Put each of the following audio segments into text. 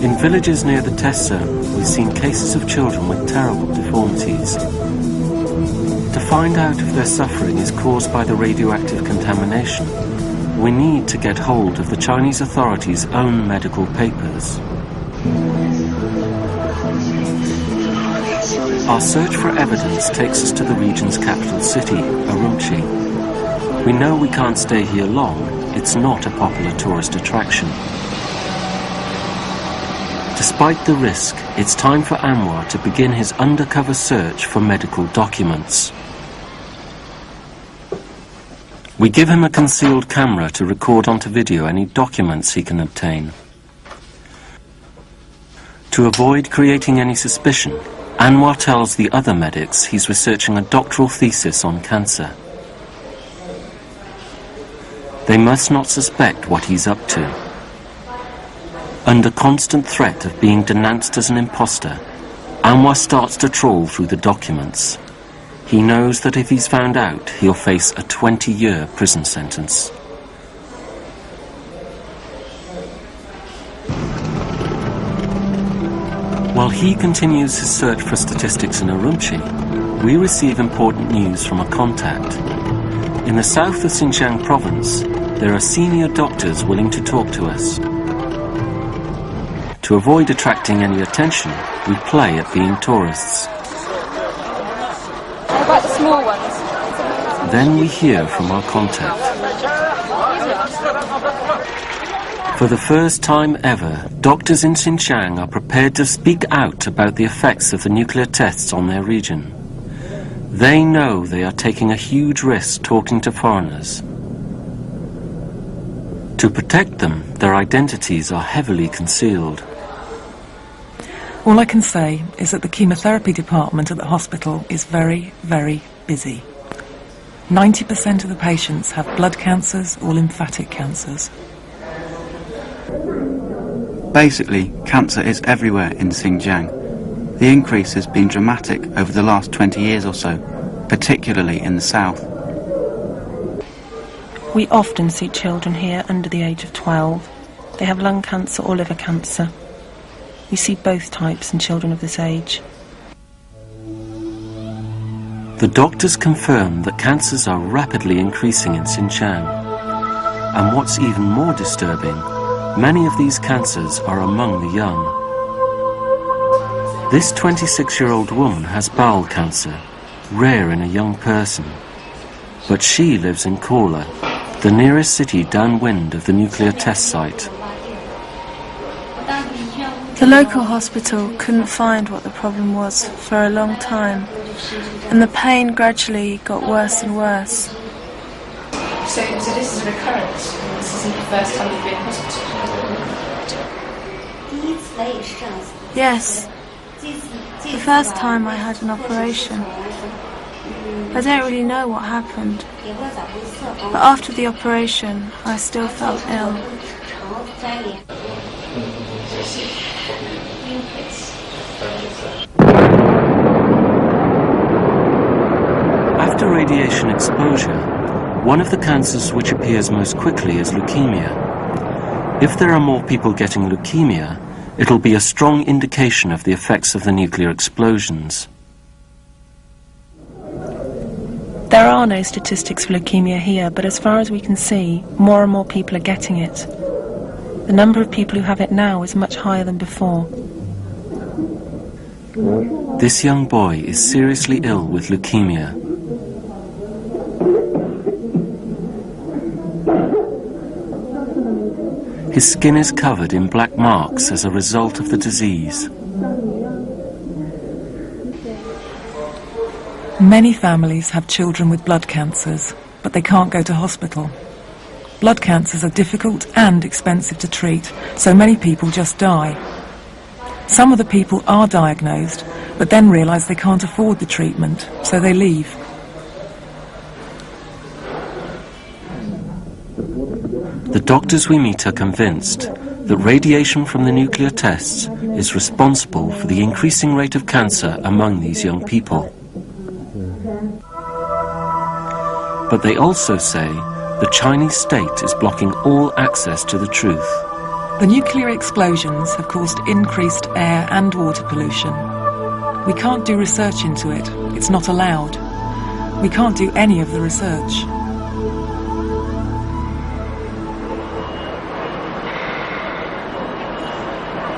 In villages near the test zone, we've seen cases of children with terrible deformities. To find out if their suffering is caused by the radioactive contamination, we need to get hold of the Chinese authorities' own medical papers. Our search for evidence takes us to the region's capital city, Urumqi. We know we can't stay here long. It's not a popular tourist attraction. Despite the risk, it's time for Anwar to begin his undercover search for medical documents. We give him a concealed camera to record onto video any documents he can obtain. To avoid creating any suspicion, Anwar tells the other medics he's researching a doctoral thesis on cancer. They must not suspect what he's up to. Under constant threat of being denounced as an imposter, Anwar starts to trawl through the documents. He knows that if he's found out, he'll face a 20-year prison sentence. While he continues his search for statistics in Urumqi, we receive important news from a contact. In the south of Xinjiang province, there are senior doctors willing to talk to us. To avoid attracting any attention, we play at being tourists. What about the small ones? Then we hear from our contact. For the first time ever, doctors in Xinjiang are prepared to speak out about the effects of the nuclear tests on their region. They know they are taking a huge risk talking to foreigners. To protect them, their identities are heavily concealed. All I can say is that the chemotherapy department at the hospital is very, very busy. 90% of the patients have blood cancers or lymphatic cancers. Basically, cancer is everywhere in Xinjiang. The increase has been dramatic over the last 20 years or so, particularly in the south. We often see children here under the age of 12. They have lung cancer or liver cancer. We see both types in children of this age. The doctors confirm that cancers are rapidly increasing in Xinjiang. And what's even more disturbing, many of these cancers are among the young. This 26-year-old woman has bowel cancer, rare in a young person. But she lives in Korla, the nearest city downwind of the nuclear test site. The local hospital couldn't find what the problem was for a long time, and the pain gradually got worse and worse. So this is a recurrence? This isn't the first time you've been in hospital? Yes, the first time I had an operation. I don't really know what happened, but after the operation I still felt ill. After radiation exposure, one of the cancers which appears most quickly is leukemia. If there are more people getting leukemia, it'll be a strong indication of the effects of the nuclear explosions. There are no statistics for leukemia here, but as far as we can see, more and more people are getting it. The number of people who have it now is much higher than before. This young boy is seriously ill with leukemia. His skin is covered in black marks as a result of the disease. Many families have children with blood cancers, but they can't go to hospital. Blood cancers are difficult and expensive to treat, so many people just die. Some of the people are diagnosed, but then realise they can't afford the treatment, so they leave. The doctors we meet are convinced that radiation from the nuclear tests is responsible for the increasing rate of cancer among these young people. But they also say the Chinese state is blocking all access to the truth. The nuclear explosions have caused increased air and water pollution. We can't do research into it. It's not allowed. We can't do any of the research.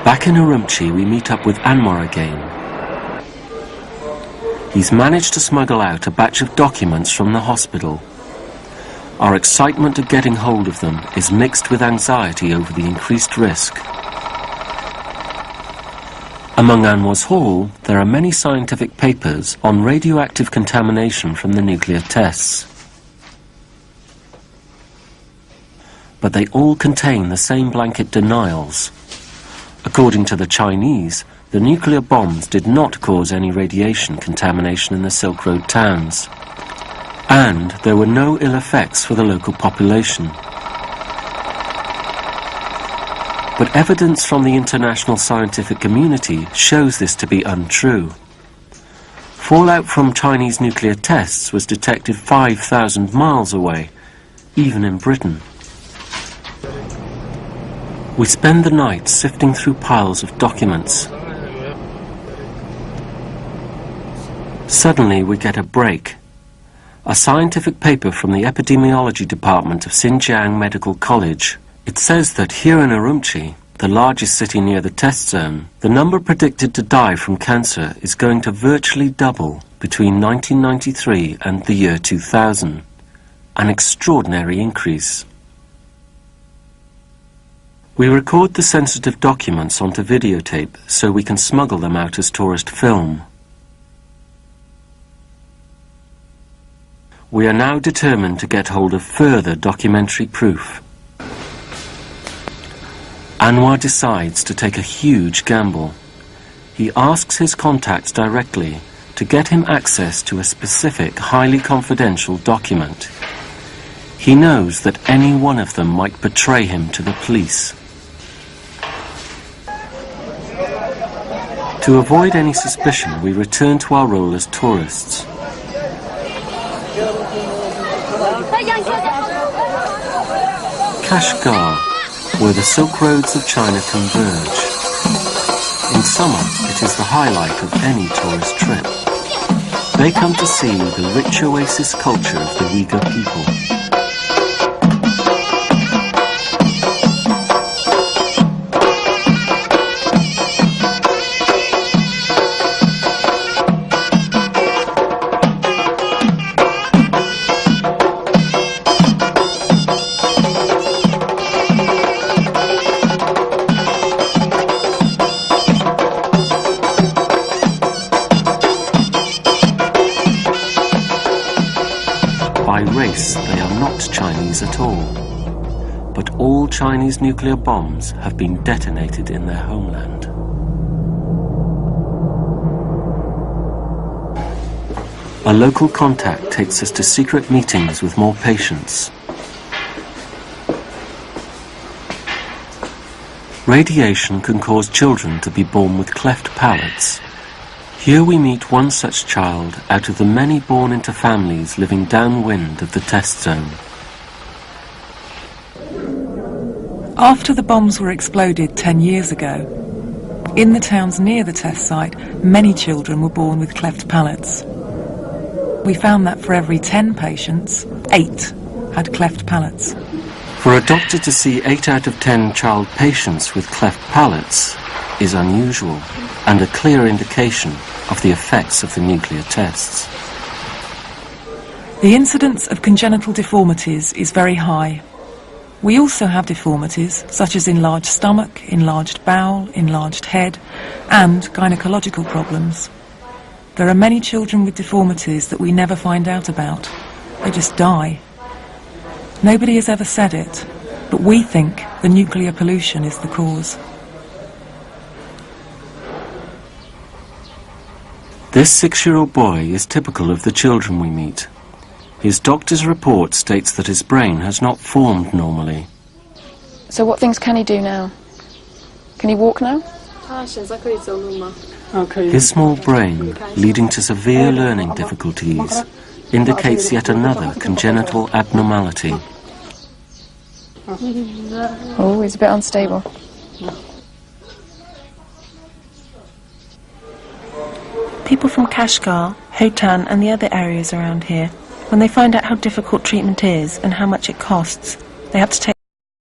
Back in Urumqi, we meet up with Anwar again. He's managed to smuggle out a batch of documents from the hospital. Our excitement at getting hold of them is mixed with anxiety over the increased risk. Among Anwar's haul, there are many scientific papers on radioactive contamination from the nuclear tests. But they all contain the same blanket denials. According to the Chinese, the nuclear bombs did not cause any radiation contamination in the Silk Road towns. And there were no ill effects for the local population. But evidence from the international scientific community shows this to be untrue. Fallout from Chinese nuclear tests was detected 5,000 miles away, even in Britain. We spend the night sifting through piles of documents. Suddenly we get a break. A scientific paper from the epidemiology department of Xinjiang Medical College. It says that here in Urumqi, the largest city near the test zone, the number predicted to die from cancer is going to virtually double between 1993 and the year 2000. An extraordinary increase. We record the sensitive documents onto videotape so we can smuggle them out as tourist film. We are now determined to get hold of further documentary proof. Anwar decides to take a huge gamble. He asks his contacts directly to get him access to a specific, highly confidential document. He knows that any one of them might betray him to the police. To avoid any suspicion, we return to our role as tourists. Kashgar, where the Silk Roads of China converge. In summer, it is the highlight of any tourist trip. They come to see the rich oasis culture of the Uyghur people. They are not Chinese at all, but all Chinese nuclear bombs have been detonated in their homeland. A local contact takes us to secret meetings with more patients. Radiation can cause children to be born with cleft palates. Here we meet one such child out of the many born into families living downwind of the test zone. After the bombs were exploded 10 years ago, in the towns near the test site, many children were born with cleft palates. We found that for every 10 patients, 8 had cleft palates. For a doctor to see 8 out of 10 child patients with cleft palates is unusual and a clear indication of the effects of the nuclear tests. The incidence of congenital deformities is very high. We also have deformities such as enlarged stomach, enlarged bowel, enlarged head, and gynecological problems. There are many children with deformities that we never find out about. They just die. Nobody has ever said it, but we think the nuclear pollution is the cause. This 6-year-old boy is typical of the children we meet. His doctor's report states that his brain has not formed normally. So what things can he do now? Can he walk now? His small brain, leading to severe learning difficulties, indicates yet another congenital abnormality. Oh, he's a bit unstable. People from Kashgar, Hotan and the other areas around here, when they find out how difficult treatment is and how much it costs, they have to take